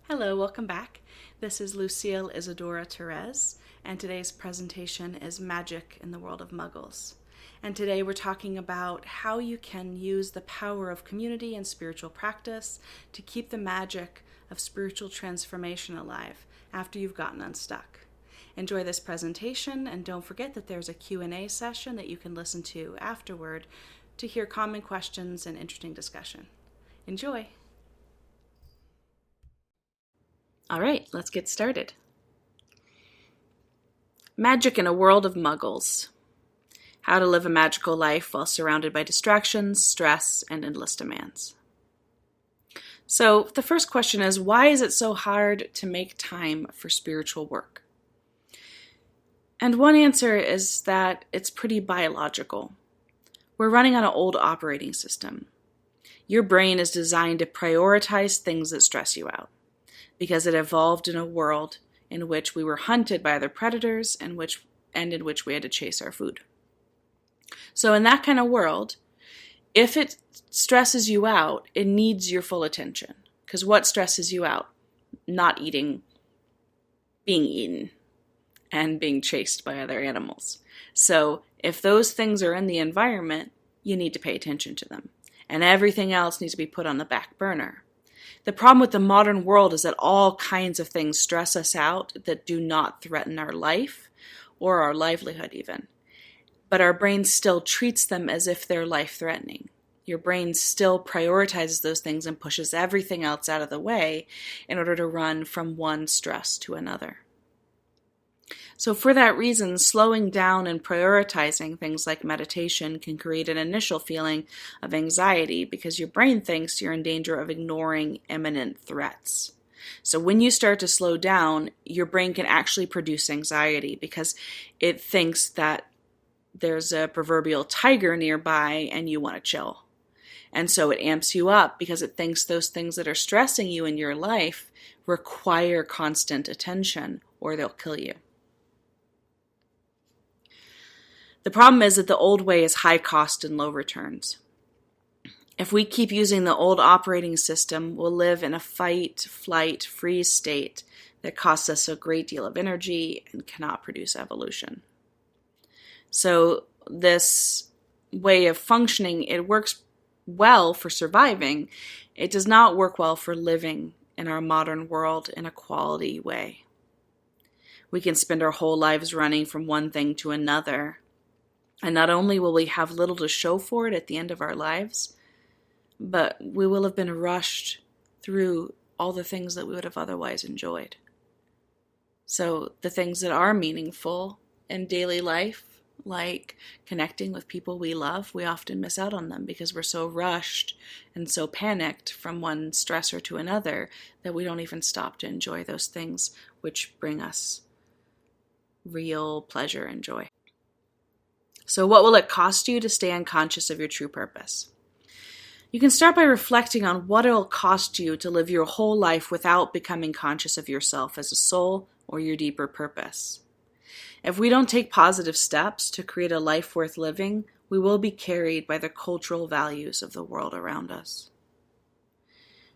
Hello, welcome back. This is Lucille Isadora Tures, and today's presentation is Magic in the World of Muggles. And today we're talking about how you can use the power of community and spiritual practice to keep the magic of spiritual transformation alive after you've gotten unstuck. Enjoy this presentation, and don't forget that there's a Q&A session that you can listen to afterward to hear common questions and interesting discussion. Enjoy! All right, let's get started. Magic in a World of Muggles. How to live a magical life while surrounded by distractions, stress, and endless demands. So the first question is, why is it so hard to make time for spiritual work? And one answer is that it's pretty biological. We're running on an old operating system. Your brain is designed to prioritize things that stress you out, because it evolved in a world in which we were hunted by other predators and in which we had to chase our food. So in that kind of world, if it stresses you out, it needs your full attention. Because what stresses you out? Not eating, being eaten, and being chased by other animals. So if those things are in the environment, you need to pay attention to them. And everything else needs to be put on the back burner. The problem with the modern world is that all kinds of things stress us out that do not threaten our life or our livelihood even. But our brain still treats them as if they're life-threatening. Your brain still prioritizes those things and pushes everything else out of the way in order to run from one stress to another. So for that reason, slowing down and prioritizing things like meditation can create an initial feeling of anxiety because your brain thinks you're in danger of ignoring imminent threats. So when you start to slow down, your brain can actually produce anxiety because it thinks that there's a proverbial tiger nearby and you want to chill. And so it amps you up because it thinks those things that are stressing you in your life require constant attention or they'll kill you. The problem is that the old way is high cost and low returns. If we keep using the old operating system, we'll live in a fight, flight, freeze state that costs us a great deal of energy and cannot produce evolution. So this way of functioning, it works well for surviving. It does not work well for living in our modern world in a quality way. We can spend our whole lives running from one thing to another. And not only will we have little to show for it at the end of our lives, but we will have been rushed through all the things that we would have otherwise enjoyed. So the things that are meaningful in daily life, like connecting with people we love, we often miss out on them because we're so rushed and so panicked from one stressor to another that we don't even stop to enjoy those things which bring us real pleasure and joy. So what will it cost you to stay unconscious of your true purpose? You can start by reflecting on what it'll cost you to live your whole life without becoming conscious of yourself as a soul or your deeper purpose. If we don't take positive steps to create a life worth living, we will be carried by the cultural values of the world around us.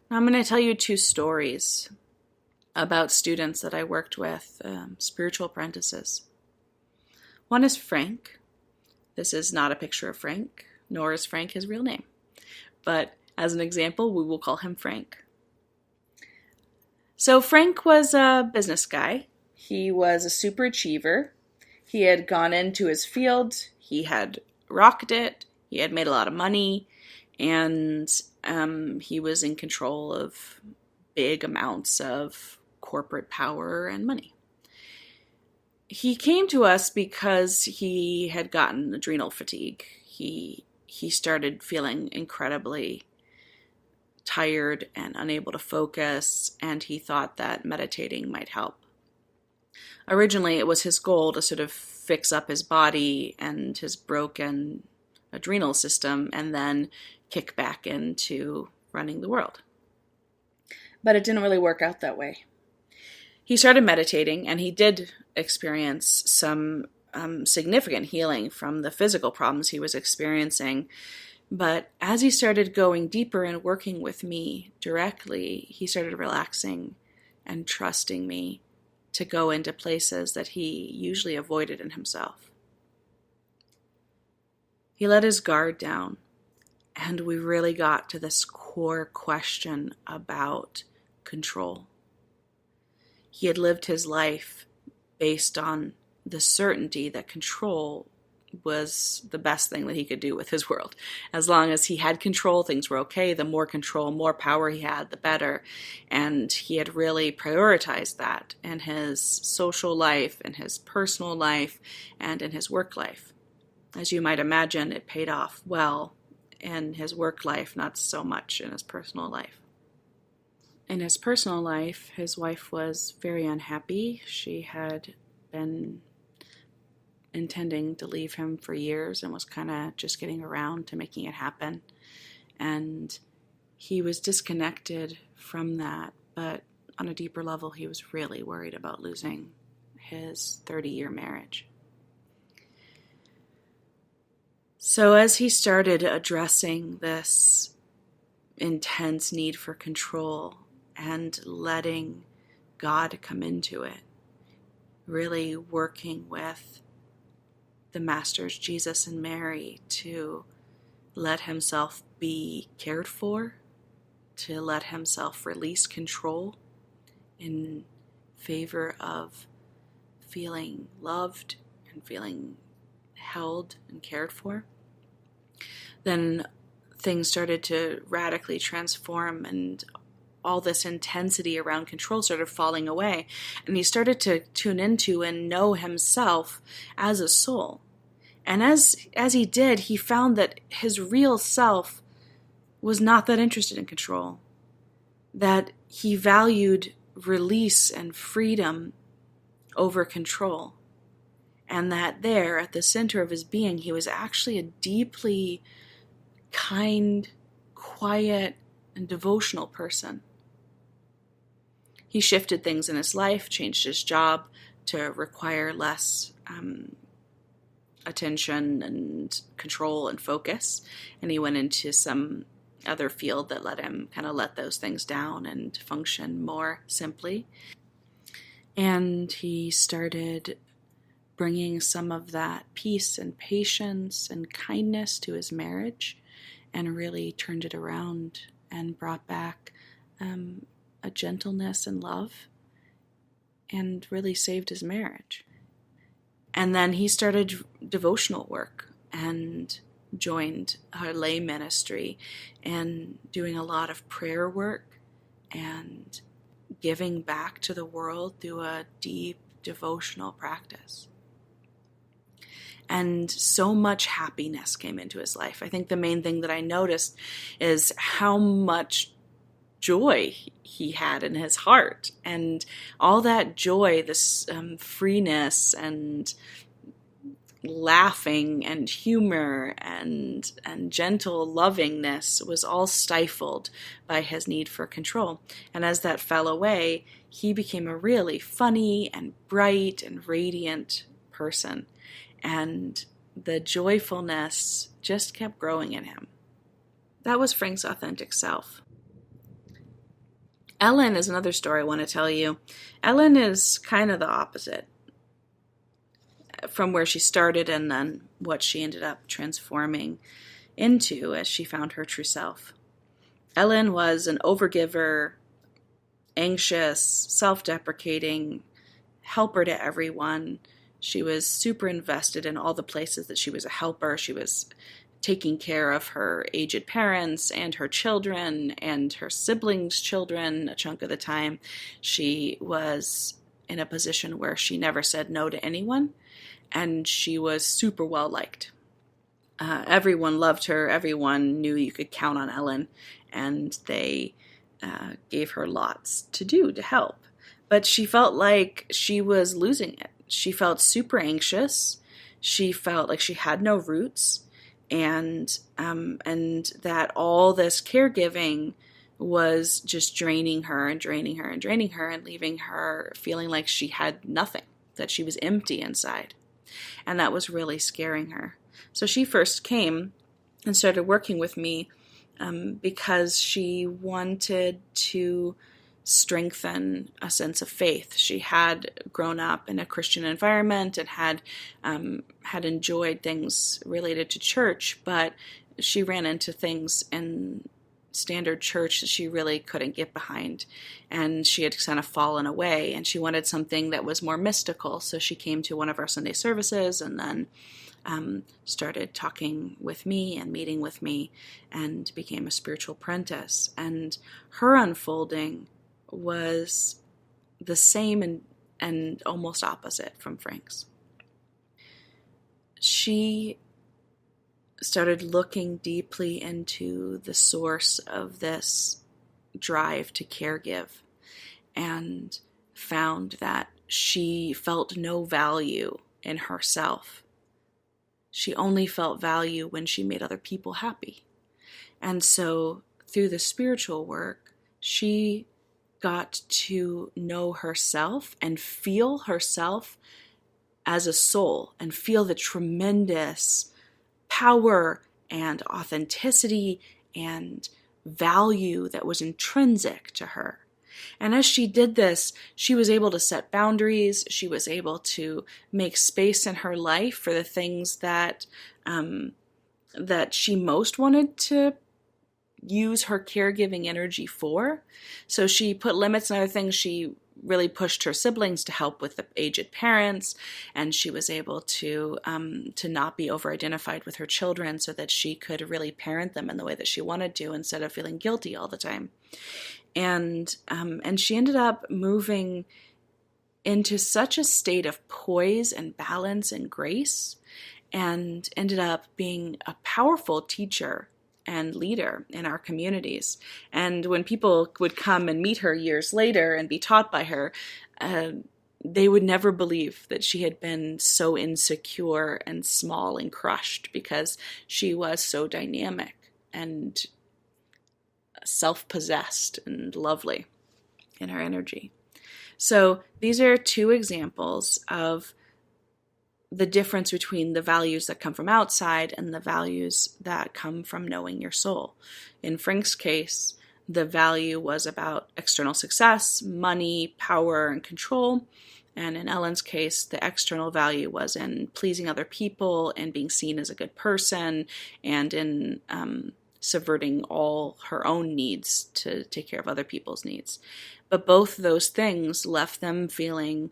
Now I'm going to tell you two stories about students that I worked with, spiritual apprentices. One is Frank. This is not a picture of Frank, nor is Frank his real name. But as an example, we will call him Frank. So Frank was a business guy. He was a super achiever. He had gone into his field. He had rocked it. He had made a lot of money. And he was in control of big amounts of corporate power and money. He came to us because he had gotten adrenal fatigue. He started feeling incredibly tired and unable to focus, and he thought that meditating might help. Originally, it was his goal to sort of fix up his body and his broken adrenal system and then kick back into running the world. But it didn't really work out that way. He started meditating, and he did experience some significant healing from the physical problems he was experiencing. But as he started going deeper and working with me directly, he started relaxing and trusting me to go into places that he usually avoided in himself. He let his guard down, and we really got to this core question about control. He had lived his life based on the certainty that control was the best thing that he could do with his world. As long as he had control, things were okay. The more control, more power he had, the better. And he had really prioritized that in his social life, in his personal life, and in his work life. As you might imagine, it paid off well in his work life, not so much in his personal life. In his personal life, his wife was very unhappy. She had been intending to leave him for years and was kind of just getting around to making it happen. And he was disconnected from that, but on a deeper level, he was really worried about losing his 30-year marriage. So as he started addressing this intense need for control and letting God come into it, really working with the Masters, Jesus and Mary, to let himself be cared for, to let himself release control in favor of feeling loved and feeling held and cared for, then things started to radically transform, and all this intensity around control started falling away, and he started to tune into and know himself as a soul. And as he did, he found that his real self was not that interested in control, that he valued release and freedom over control, and that there, at the center of his being, he was actually a deeply kind, quiet, and devotional person. He shifted things in his life, changed his job to require less attention and control and focus, and he went into some other field that let him kind of let those things down and function more simply. And he started bringing some of that peace and patience and kindness to his marriage, and really turned it around and brought back a gentleness and love, and really saved his marriage. And then he started devotional work and joined a lay ministry and doing a lot of prayer work and giving back to the world through a deep devotional practice. And so much happiness came into his life. I think the main thing that I noticed is how much joy he had in his heart. And all that joy, this freeness and laughing and humor and gentle lovingness was all stifled by his need for control. And as that fell away, he became a really funny and bright and radiant person. And the joyfulness just kept growing in him. That was Frank's authentic self. Ellen is another story I want to tell you. Ellen is kind of the opposite from where she started and then what she ended up transforming into as she found her true self. Ellen was an overgiver, anxious, self-deprecating, helper to everyone. She was super invested in all the places that she was a helper. She was taking care of her aged parents and her children and her siblings' children a chunk of the time. She was in a position where she never said no to anyone, and she was super well liked. Everyone loved her. Everyone knew you could count on Ellen, and they gave her lots to do to help. But she felt like she was losing it. She felt super anxious. She felt like she had no roots, and that all this caregiving was just draining her and draining her and draining her and leaving her feeling like she had nothing, that she was empty inside. And that was really scaring her. So she first came and started working with me because she wanted to strengthen a sense of faith. She had grown up in a Christian environment and had enjoyed things related to church, but she ran into things in standard church that she really couldn't get behind, and she had kind of fallen away, and she wanted something that was more mystical. So she came to one of our Sunday services and then started talking with me and meeting with me and became a spiritual apprentice. And her unfolding was the same and almost opposite from Frank's. She started looking deeply into the source of this drive to caregive and found that she felt no value in herself. She only felt value when she made other people happy. And so through the spiritual work, she got to know herself and feel herself as a soul and feel the tremendous power and authenticity and value that was intrinsic to her. And as she did this, she was able to set boundaries. She was able to make space in her life for the things that she most wanted to use her caregiving energy for. So she put limits on other things. She really pushed her siblings to help with the aged parents, and she was able to not be over-identified with her children so that she could really parent them in the way that she wanted to instead of feeling guilty all the time. And she ended up moving into such a state of poise and balance and grace, and ended up being a powerful teacher and leader in our communities. And when people would come and meet her years later and be taught by her, they would never believe that she had been so insecure and small and crushed, because she was so dynamic and self-possessed and lovely in her energy. So these are two examples of the difference between the values that come from outside and the values that come from knowing your soul. In Frank's case, the value was about external success, money, power, and control. And in Ellen's case, the external value was in pleasing other people and being seen as a good person, and in subverting all her own needs to take care of other people's needs. But both those things left them feeling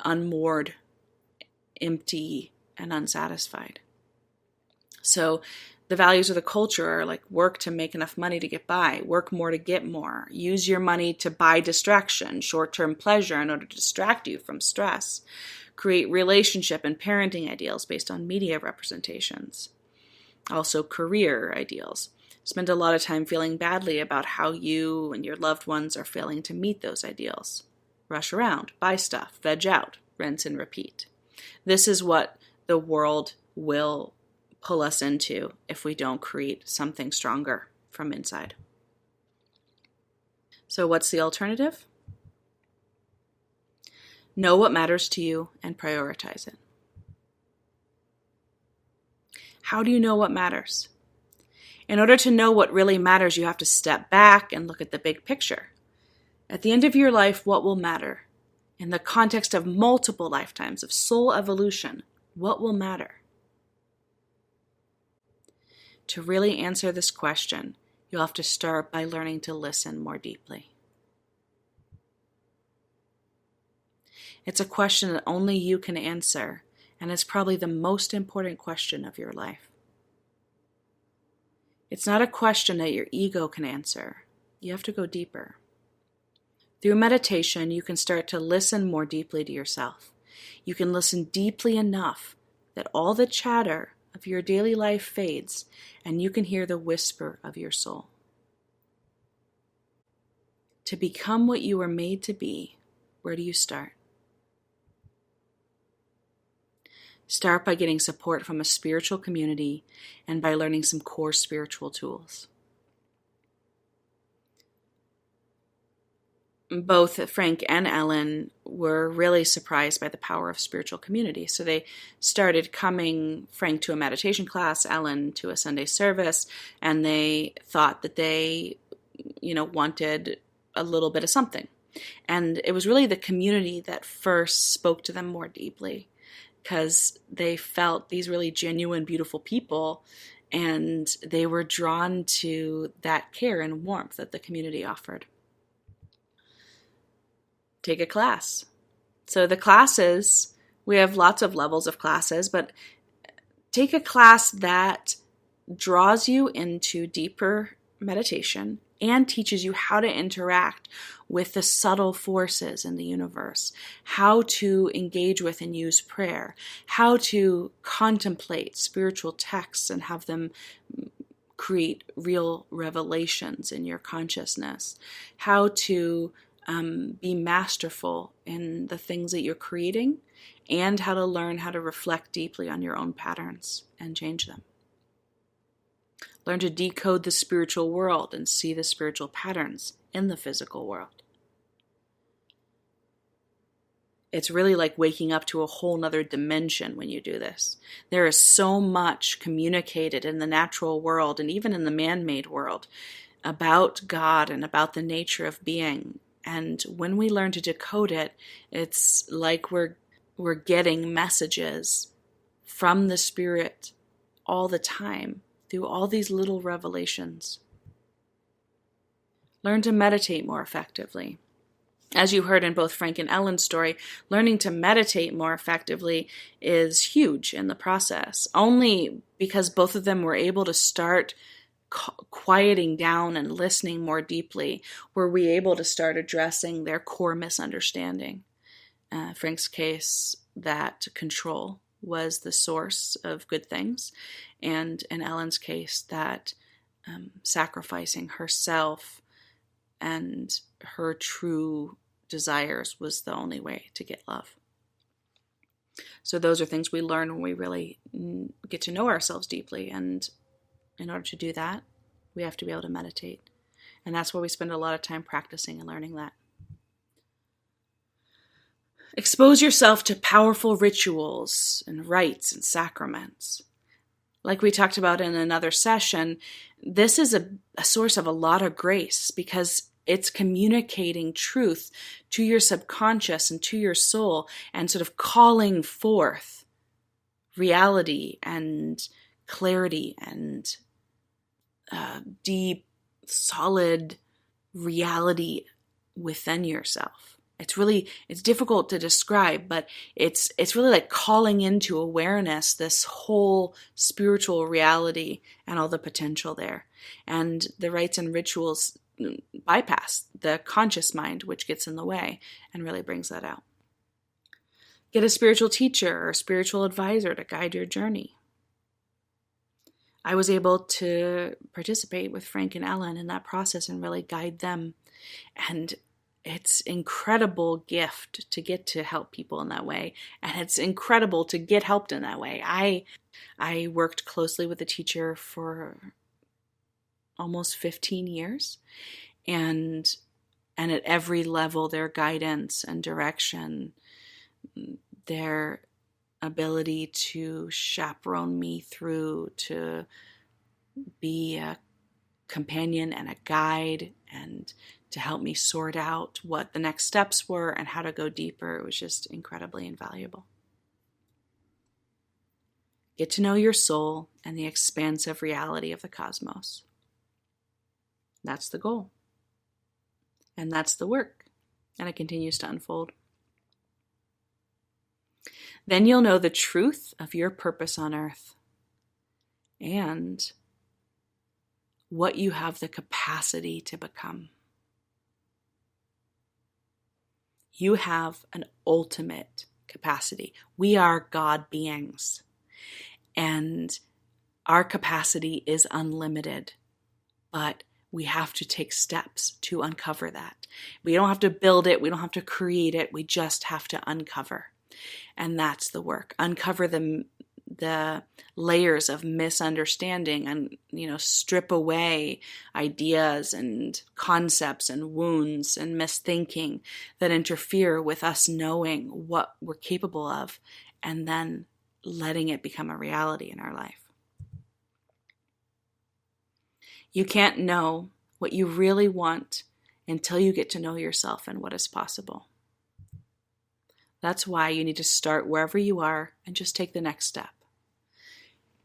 unmoored, empty, and unsatisfied. So the values of the culture are like work to make enough money to get by, work more to get more, use your money to buy distraction, short-term pleasure in order to distract you from stress, create relationship and parenting ideals based on media representations, also career ideals. Spend a lot of time feeling badly about how you and your loved ones are failing to meet those ideals. Rush around, buy stuff, veg out, rinse and repeat. This is what the world will pull us into if we don't create something stronger from inside. So what's the alternative? Know what matters to you and prioritize it. How do you know what matters? In order to know what really matters, you have to step back and look at the big picture. At the end of your life, what will matter? In the context of multiple lifetimes of soul evolution, what will matter? To really answer this question, you'll have to start by learning to listen more deeply. It's a question that only you can answer, and it's probably the most important question of your life. It's not a question that your ego can answer. You have to go deeper. Through meditation, you can start to listen more deeply to yourself. You can listen deeply enough that all the chatter of your daily life fades, and you can hear the whisper of your soul. To become what you were made to be, where do you start? Start by getting support from a spiritual community and by learning some core spiritual tools. Both Frank and Ellen were really surprised by the power of spiritual community. So they started coming, Frank to a meditation class, Ellen to a Sunday service, and they thought that they, wanted a little bit of something. And it was really the community that first spoke to them more deeply, because they felt these really genuine, beautiful people, and they were drawn to that care and warmth that the community offered. Take a class. So the classes, we have lots of levels of classes, but take a class that draws you into deeper meditation and teaches you how to interact with the subtle forces in the universe, how to engage with and use prayer, how to contemplate spiritual texts and have them create real revelations in your consciousness, how to be masterful in the things that you're creating, and how to learn how to reflect deeply on your own patterns and change them. Learn to decode the spiritual world and see the spiritual patterns in the physical world. It's really like waking up to a whole nother dimension when you do this. There is so much communicated in the natural world and even in the man-made world about God and about the nature of being. And when we learn to decode it, it's like we're getting messages from the Spirit all the time through all these little revelations. Learn to meditate more effectively. As you heard in both Frank and Ellen's story, learning to meditate more effectively is huge in the process. Only because both of them were able to start quieting down and listening more deeply were we able to start addressing their core misunderstanding. Frank's case, that control was the source of good things, and in Ellen's case, that sacrificing herself and her true desires was the only way to get love. So those are things we learn when we really get to know ourselves deeply, and in order to do that, we have to be able to meditate. And that's where we spend a lot of time practicing and learning that. Expose yourself to powerful rituals and rites and sacraments. Like we talked about in another session, this is a source of a lot of grace because it's communicating truth to your subconscious and to your soul and sort of calling forth reality and clarity and deep, solid reality within yourself. It's difficult to describe, but it's really like calling into awareness this whole spiritual reality and all the potential there. And the rites and rituals bypass the conscious mind, which gets in the way and really brings that out. Get a spiritual teacher or a spiritual advisor to guide your journey. I was able to participate with Frank and Ellen in that process and really guide them. And it's an incredible gift to get to help people in that way. And it's incredible to get helped in that way. I worked closely with a teacher for almost 15 years. And at every level, their guidance and direction, their ability to chaperone me through, to be a companion and a guide, and to help me sort out what the next steps were and how to go deeper. It was just incredibly invaluable. Get to know your soul and the expansive reality of the cosmos. That's the goal. And that's the work. And it continues to unfold. Then you'll know the truth of your purpose on earth and what you have the capacity to become. You have an ultimate capacity. We are God beings, and our capacity is unlimited, but we have to take steps to uncover that. We don't have to build it. We don't have to create it. We just have to uncover. And that's the work. Uncover the layers of misunderstanding and, strip away ideas and concepts and wounds and misthinking that interfere with us knowing what we're capable of and then letting it become a reality in our life. You can't know what you really want until you get to know yourself and what is possible. That's why you need to start wherever you are and just take the next step.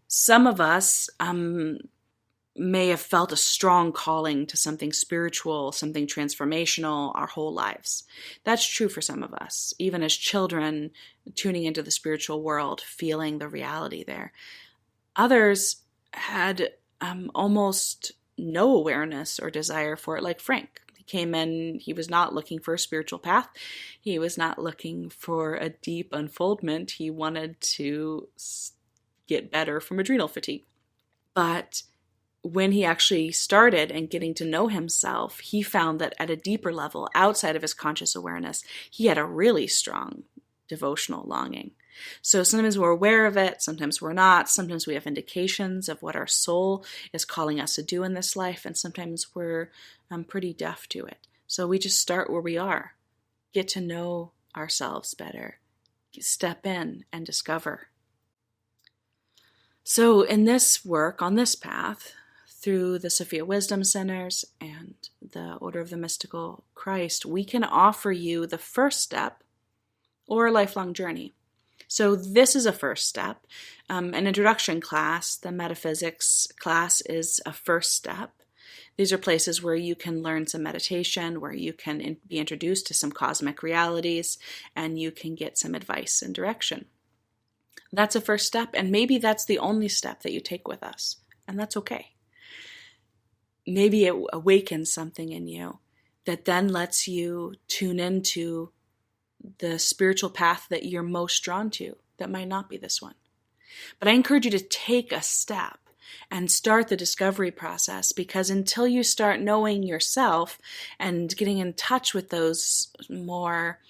Some of us may have felt a strong calling to something spiritual, something transformational our whole lives. That's true for some of us, even as children tuning into the spiritual world, feeling the reality there. Others had almost no awareness or desire for it, like Frank. He came in, he was not looking for a spiritual path. He was not looking for a deep unfoldment. He wanted to get better from adrenal fatigue. But when he actually started and getting to know himself, he found that at a deeper level, outside of his conscious awareness, he had a really strong devotional longing. So sometimes we're aware of it, sometimes we're not, sometimes we have indications of what our soul is calling us to do in this life, and sometimes we're pretty deaf to it. So we just start where we are, get to know ourselves better, step in and discover. So in this work, on this path, through the Sophia Wisdom Centers and the Order of the Mystical Christ, we can offer you the first step or a lifelong journey. So this is a first step. An introduction class, the metaphysics class, is a first step. These are places where you can learn some meditation, where you can be introduced to some cosmic realities, and you can get some advice and direction. That's a first step, and maybe that's the only step that you take with us, and that's okay. Maybe it awakens something in you that then lets you tune into the spiritual path that you're most drawn to. That might not be this one. But I encourage you to take a step and start the discovery process, because until you start knowing yourself and getting in touch with those more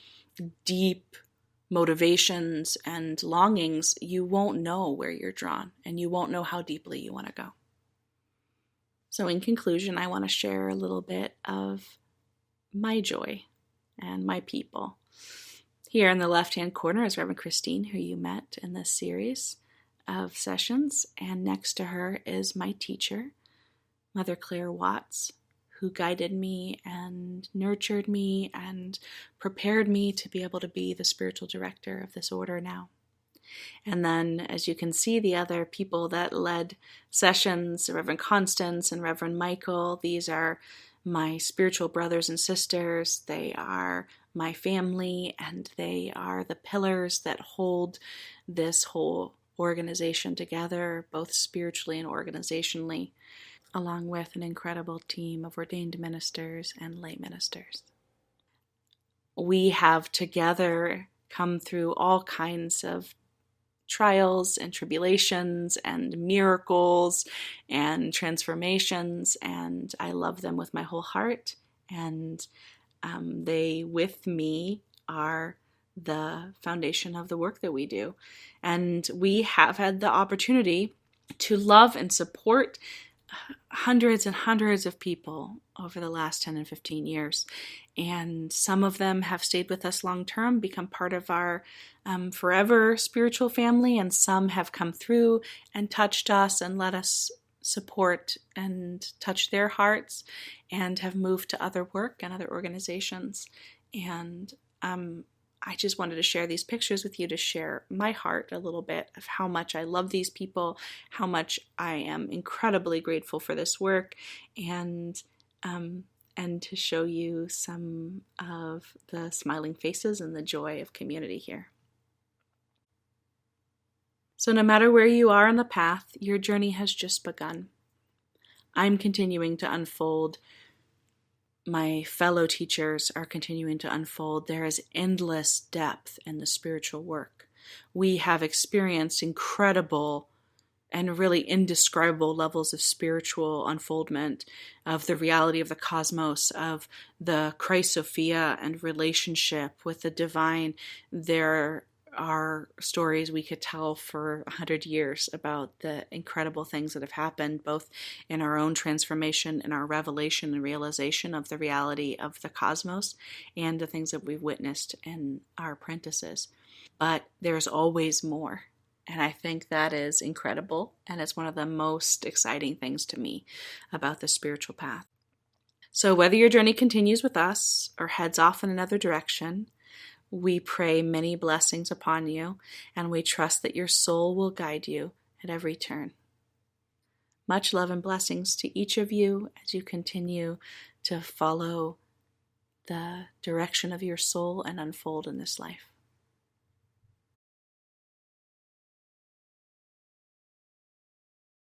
deep motivations and longings, you won't know where you're drawn and you won't know how deeply you want to go. So in conclusion, I want to share a little bit of my joy and my people. Here in the left-hand corner is Reverend Christine, who you met in this series of sessions. And next to her is my teacher, Mother Claire Watts, who guided me and nurtured me and prepared me to be able to be the spiritual director of this order now. And then, as you can see, the other people that led sessions, Reverend Constance and Reverend Michael, these are my spiritual brothers and sisters. They are my family, and they are the pillars that hold this whole organization together, both spiritually and organizationally, along with an incredible team of ordained ministers and lay ministers. We have together come through all kinds of trials and tribulations and miracles and transformations, and I love them with my whole heart, and they with me are the foundation of the work that we do. And we have had the opportunity to love and support hundreds and hundreds of people over the last 10 and 15 years. And some of them have stayed with us long term, become part of our forever spiritual family, and some have come through and touched us and let us support and touch their hearts, and have moved to other work and other organizations. And I just wanted to share these pictures with you to share my heart a little bit of how much I love these people, how much I am incredibly grateful for this work, and to show you some of the smiling faces and the joy of community here. So no matter where you are on the path, your journey has just begun. I'm continuing to unfold. My fellow teachers are continuing to unfold. There is endless depth in the spiritual work. We have experienced incredible and really indescribable levels of spiritual unfoldment of the reality of the cosmos, of the Christ Sophia and relationship with the divine. There are stories we could tell for 100 years about the incredible things that have happened, both in our own transformation, in our revelation and realization of the reality of the cosmos, and the things that we've witnessed in our apprentices. But there's always more. And I think that is incredible, and it's one of the most exciting things to me about the spiritual path. So whether your journey continues with us or heads off in another direction, we pray many blessings upon you, and we trust that your soul will guide you at every turn. Much love and blessings to each of you as you continue to follow the direction of your soul and unfold in this life.